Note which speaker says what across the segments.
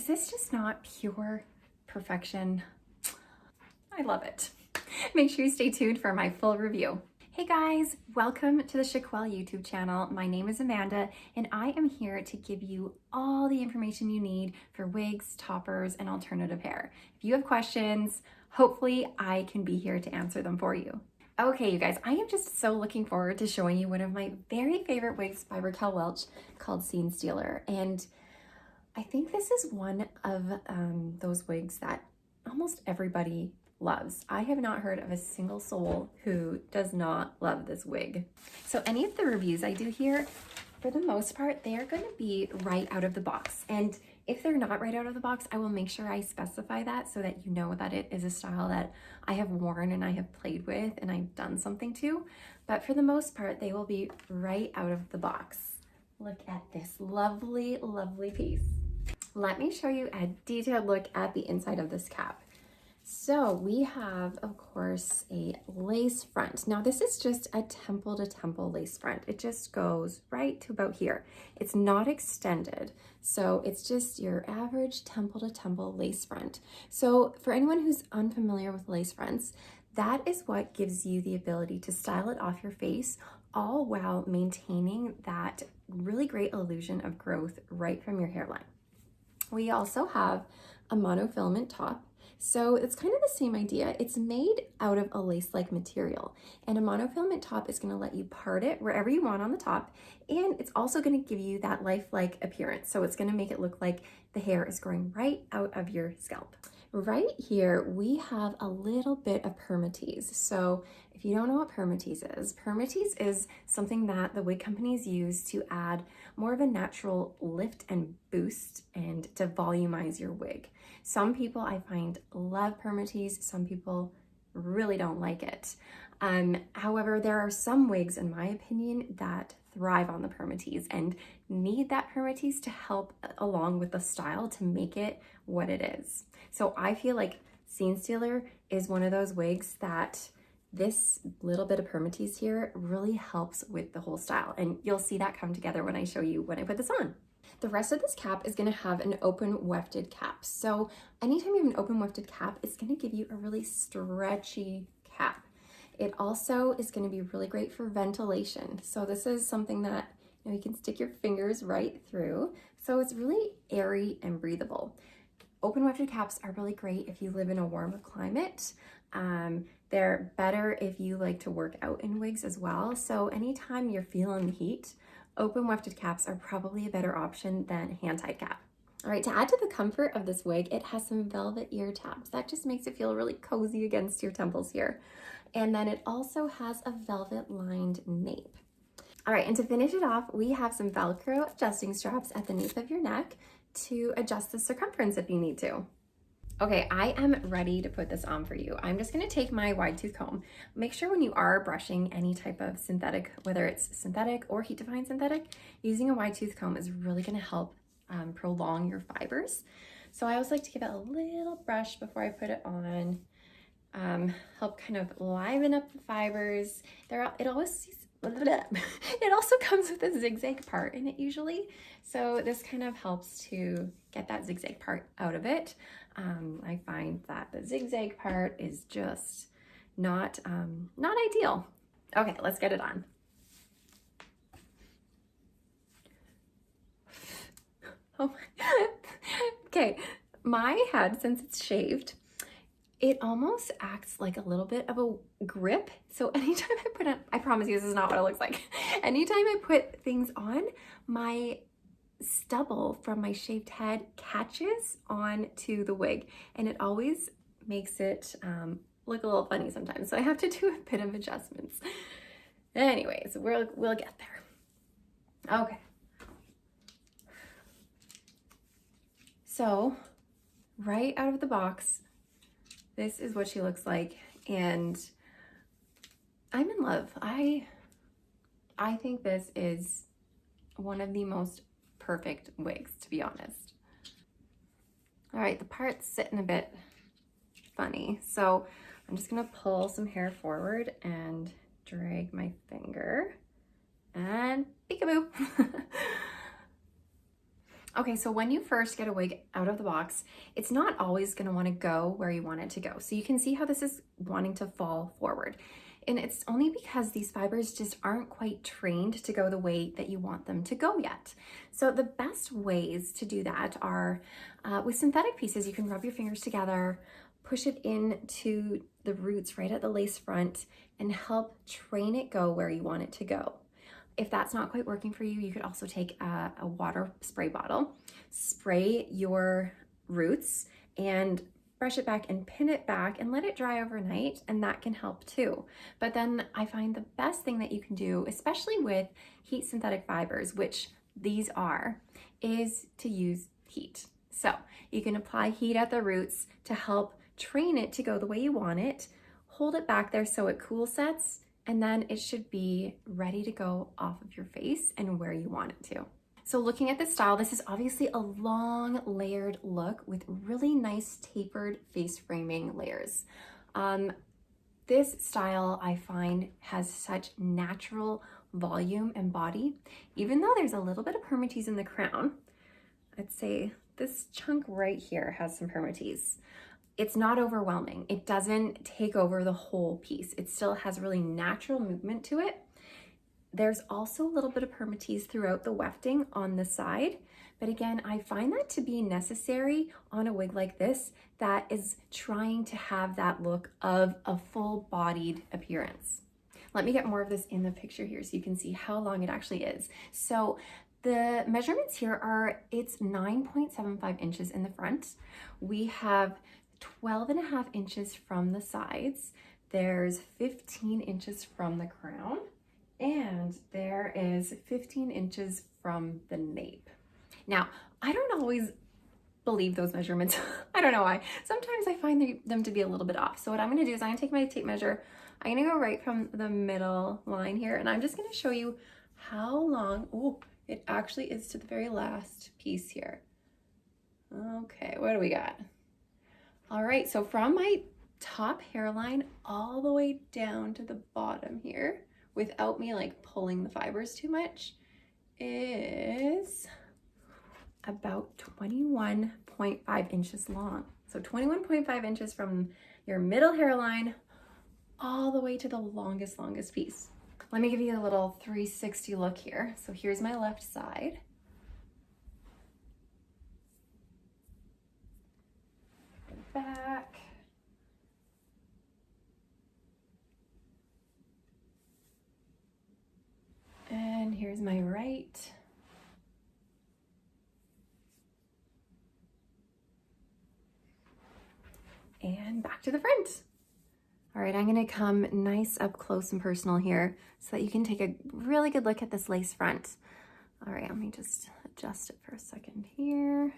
Speaker 1: Is this just not pure perfection? I love it. Make sure you stay tuned for my full review. Hey guys, welcome to the Chiquel YouTube channel. My name is Amanda and I am here to give you all the information you need for wigs, toppers, and alternative hair. If you have questions, hopefully I can be here to answer them for you. Okay, you guys, I am just so looking forward to showing you one of my very favorite wigs by Raquel Welch called Scene Stealer. And I think this is one of those wigs that almost everybody loves. I have not heard of a single soul who does not love this wig. So any of the reviews I do here, for the most part, they are going to be right out of the box. And if they're not right out of the box, I will make sure I specify that so that you know that it is a style that I have worn and I have played with and I've done something to. But for the most part, they will be right out of the box. Look at this lovely, lovely piece. Let me show you a detailed look at the inside of this cap. So we have, of course, a lace front. Now this is just a temple to temple lace front. It just goes right to about here. It's not extended. So it's just your average temple to temple lace front. So for anyone who's unfamiliar with lace fronts, that is what gives you the ability to style it off your face, all while maintaining that really great illusion of growth right from your hairline. We also have a monofilament top. So it's kind of the same idea. It's made out of a lace-like material, and a monofilament top is going to let you part it wherever you want on the top, and it's also going to give you that lifelike appearance. So it's going to make it look like the hair is growing right out of your scalp. Right here, we have a little bit of permatease. So if you don't know what permatease is something that the wig companies use to add more of a natural lift and boost and to volumize your wig. Some people I find love permatease, some people really don't like it. However, there are some wigs, in my opinion, that thrive on the permatease and need that permatease to help along with the style to make it what it is. So I feel like Scene Stealer is one of those wigs that this little bit of permatease here really helps with the whole style, and you'll see that come together when I show you when I put this on. The rest of this cap is going to have an open wefted cap. So anytime you have an open wefted cap, it's going to give you a really stretchy cap. It also is going to be really great for ventilation. So this is something that you can stick your fingers right through. So it's really airy and breathable. Open wefted caps are really great if you live in a warmer climate. They're better if you like to work out in wigs as well. So anytime you're feeling the heat, open wefted caps are probably a better option than hand-tied cap. All right, to add to the comfort of this wig, it has some velvet ear tabs. That just makes it feel really cozy against your temples here. And then it also has a velvet lined nape. All right, and to finish it off, we have some Velcro adjusting straps at the nape of your neck to adjust the circumference if you need to. Okay, I am ready to put this on for you. I'm just gonna take my wide tooth comb. Make sure when you are brushing any type of synthetic, whether it's synthetic or heat defying synthetic, using a wide tooth comb is really gonna help prolong your fibers. So I always like to give it a little brush before I put it on, help kind of liven up the fibers. It also comes with a zigzag part in it usually. So this kind of helps to get that zigzag part out of it. I find that the zigzag part is just not ideal. Okay, let's get it on. Oh my. Okay, my head, since it's shaved, it almost acts like a little bit of a grip. So anytime I put on, I promise you this is not what it looks like. Anytime I put things on, my stubble from my shaved head catches onto the wig, and it always makes it look a little funny sometimes. So I have to do a bit of adjustments. Anyways, we'll get there. Okay. So right out of the box, this is what she looks like, and I'm in love. I think this is one of the most perfect wigs, to be honest. All right, the part's sitting a bit funny, so I'm just gonna pull some hair forward and drag my finger and peekaboo. Okay, so when you first get a wig out of the box, it's not always gonna wanna go where you want it to go. So you can see how this is wanting to fall forward. And it's only because these fibers just aren't quite trained to go the way that you want them to go yet. So the best ways to do that are with synthetic pieces. You can rub your fingers together, push it into the roots right at the lace front, and help train it go where you want it to go. If that's not quite working for you, you could also take a water spray bottle, spray your roots, and brush it back and pin it back and let it dry overnight, and that can help too. But then I find the best thing that you can do, especially with heat synthetic fibers, which these are, is to use heat. So you can apply heat at the roots to help train it to go the way you want it, hold it back there so it cool sets, and then it should be ready to go off of your face and where you want it to. So looking at this style, this is obviously a long layered look with really nice tapered face framing layers. This style I find has such natural volume and body, even though there's a little bit of permatease in the crown. I'd say this chunk right here has some permatease. It's not overwhelming. It doesn't take over the whole piece. It still has really natural movement to it. There's also a little bit of permatease throughout the wefting on the side. But again, I find that to be necessary on a wig like this that is trying to have that look of a full-bodied appearance. Let me get more of this in the picture here so you can see how long it actually is. So the measurements here are, it's 9.75 inches in the front. We have 12.5 inches from the sides. There's 15 inches from the crown, and there is 15 inches from the nape. Now, I don't always believe those measurements. I don't know why. Sometimes I find them to be a little bit off. So what I'm gonna do is I'm gonna take my tape measure. I'm gonna go right from the middle line here, and I'm just gonna show you how long, oh, it actually is to the very last piece here. Okay, what do we got? All right, so from my top hairline all the way down to the bottom here, without me like pulling the fibers too much, is about 21.5 inches long. So 21.5 inches from your middle hairline all the way to the longest piece. Let me give you a little 360 look here. So here's my left side. Back. And here's my right. And back to the front. All right, I'm gonna come nice up close and personal here so that you can take a really good look at this lace front. All right, let me just adjust it for a second here.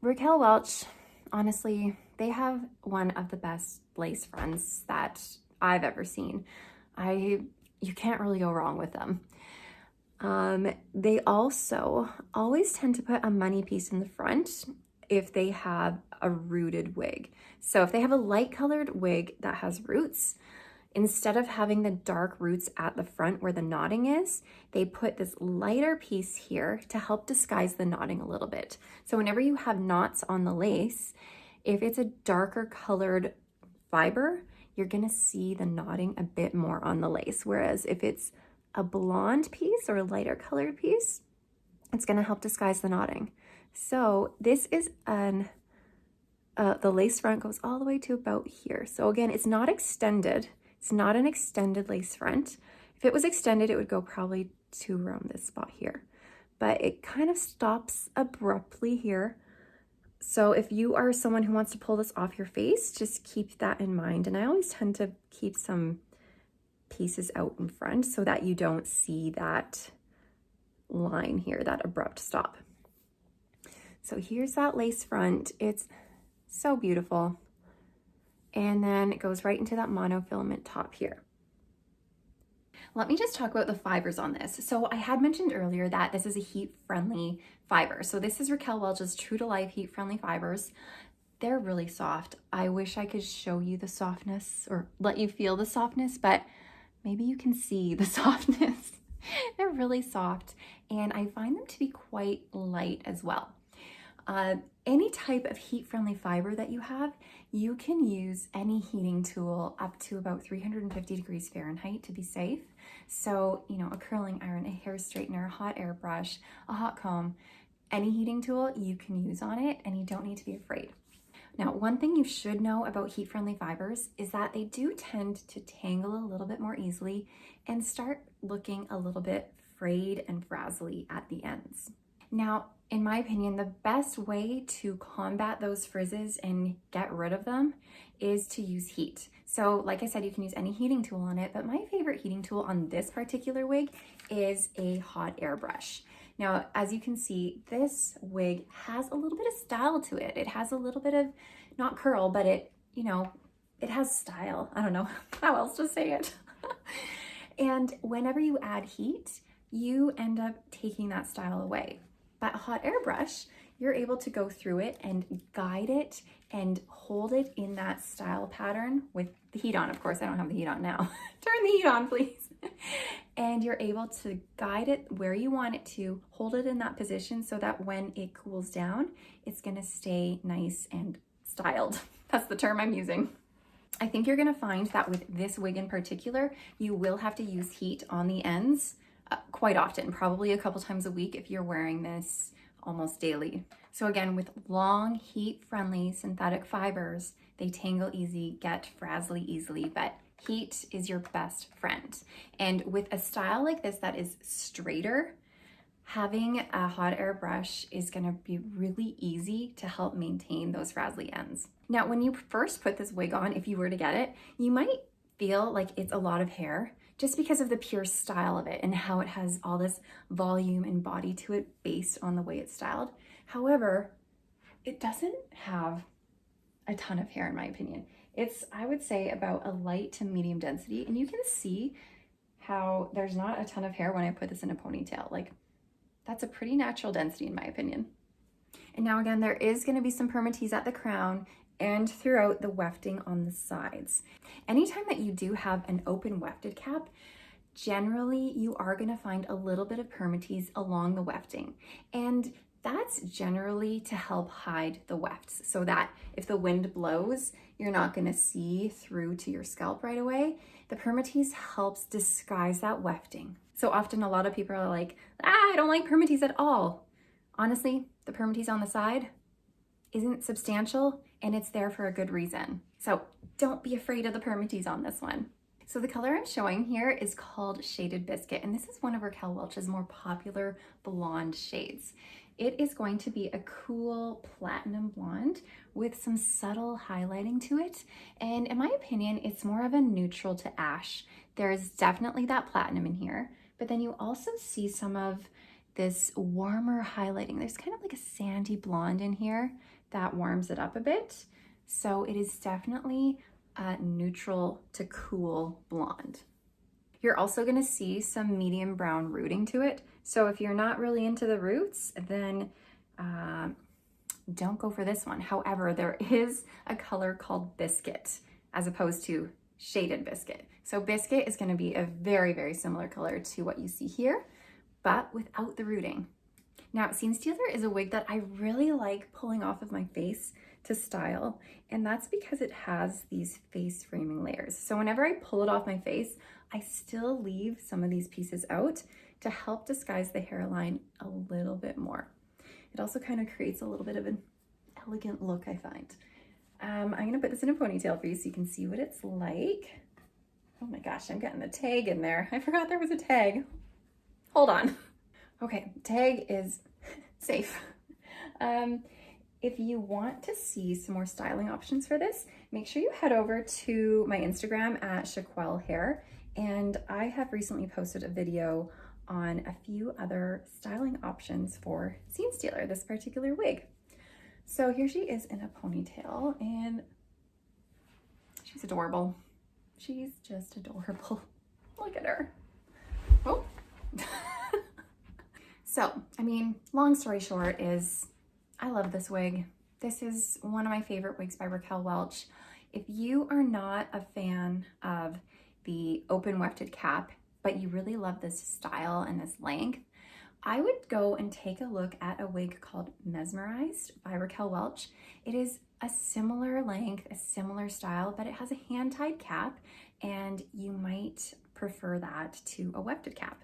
Speaker 1: Raquel Welch, honestly, they have one of the best lace fronts that I've ever seen. You can't really go wrong with them. They also always tend to put a money piece in the front if they have a rooted wig. So if they have a light colored wig that has roots, instead of having the dark roots at the front where the knotting is, they put this lighter piece here to help disguise the knotting a little bit. So whenever you have knots on the lace, if it's a darker colored fiber, you're gonna see the knotting a bit more on the lace. Whereas if it's a blonde piece or a lighter colored piece, it's gonna help disguise the knotting. So this is the lace front goes all the way to about here. So again, it's not extended. It's not an extended lace front. If it was extended, it would go probably to around this spot here. But it kind of stops abruptly here. So if you are someone who wants to pull this off your face, just keep that in mind. And I always tend to keep some pieces out in front so that you don't see that line here, that abrupt stop. So here's that lace front. It's so beautiful. And then it goes right into that monofilament top here. Let me just talk about the fibers on this. So I had mentioned earlier that this is a heat-friendly fiber. So this is Raquel Welch's True to Life heat-friendly fibers. They're really soft. I wish I could show you the softness or let you feel the softness, but maybe you can see the softness. They're they're really soft, and I find them to be quite light as well. Any type of heat-friendly fiber that you have, you can use any heating tool up to about 350 degrees Fahrenheit to be safe. So, you know, a curling iron, a hair straightener, a hot air brush, a hot comb, any heating tool you can use on it, and you don't need to be afraid. Now, one thing you should know about heat-friendly fibers is that they do tend to tangle a little bit more easily and start looking a little bit frayed and frazzly at the ends. Now, in my opinion, the best way to combat those frizzes and get rid of them is to use heat. So like I said, you can use any heating tool on it, but my favorite heating tool on this particular wig is a hot air brush. Now, as you can see, this wig has a little bit of style to it. It has a little bit of, not curl, but it, you know, it has style. I don't know how else to say it. And whenever you add heat, you end up taking that style away. But a hot air brush, you're able to go through it and guide it and hold it in that style pattern with the heat on. Of course, I don't have the heat on now. Turn the heat on, please. And you're able to guide it where you want it to, hold it in that position so that when it cools down, it's gonna stay nice and styled. That's the term I'm using. I think you're gonna find that with this wig in particular, you will have to use heat on the ends quite often, probably a couple times a week if you're wearing this almost daily. So again, with long, heat-friendly synthetic fibers, they tangle easy, get frazzly easily, but heat is your best friend. And with a style like this that is straighter, having a hot air brush is gonna be really easy to help maintain those frazzly ends. Now, when you first put this wig on, if you were to get it, you might feel like it's a lot of hair just because of the pure style of it and how it has all this volume and body to it based on the way it's styled. However, it doesn't have a ton of hair in my opinion. It's, I would say, about a light to medium density, and you can see how there's not a ton of hair when I put this in a ponytail. Like, that's a pretty natural density in my opinion. And now again, there is gonna be some permatease at the crown and throughout the wefting on the sides. Anytime that you do have an open wefted cap, generally you are gonna find a little bit of permatease along the wefting. And that's generally to help hide the wefts so that if the wind blows, you're not gonna see through to your scalp right away. The permatease helps disguise that wefting. So often a lot of people are like, I don't like permatease at all. Honestly, the permatease on the side isn't substantial and it's there for a good reason. So don't be afraid of the permatease on this one. So the color I'm showing here is called Shaded Biscuit, and this is one of Raquel Welch's more popular blonde shades. It is going to be a cool platinum blonde with some subtle highlighting to it. And in my opinion, it's more of a neutral to ash. There's definitely that platinum in here, but then you also see some of this warmer highlighting. There's kind of like a sandy blonde in here that warms it up a bit. So it is definitely a neutral to cool blonde. You're also gonna see some medium brown rooting to it. So if you're not really into the roots, then don't go for this one. However, there is a color called Biscuit as opposed to Shaded Biscuit. So Biscuit is gonna be a very, very similar color to what you see here, but without the rooting. Now, Scene Stealer is a wig that I really like pulling off of my face to style, and that's because it has these face framing layers. So whenever I pull it off my face, I still leave some of these pieces out to help disguise the hairline a little bit more. It also kind of creates a little bit of an elegant look, I find. I'm gonna put this in a ponytail for you so you can see what it's like. Oh my gosh, I'm getting the tag in there. I forgot there was a tag. Hold on. Okay, tag is safe. If you want to see some more styling options for this, make sure you head over to my Instagram at Chiquel Hair, and I have recently posted a video on a few other styling options for Scene Stealer, this particular wig. So here she is in a ponytail, and she's adorable. She's just adorable. Look at her. Oh. So, I mean, long story short is I love this wig. This is one of my favorite wigs by Raquel Welch. If you are not a fan of the open wefted cap but you really love this style and this length, I would go and take a look at a wig called Mesmerized by Raquel Welch. It is a similar length, a similar style, but it has a hand-tied cap, and you might prefer that to a wefted cap.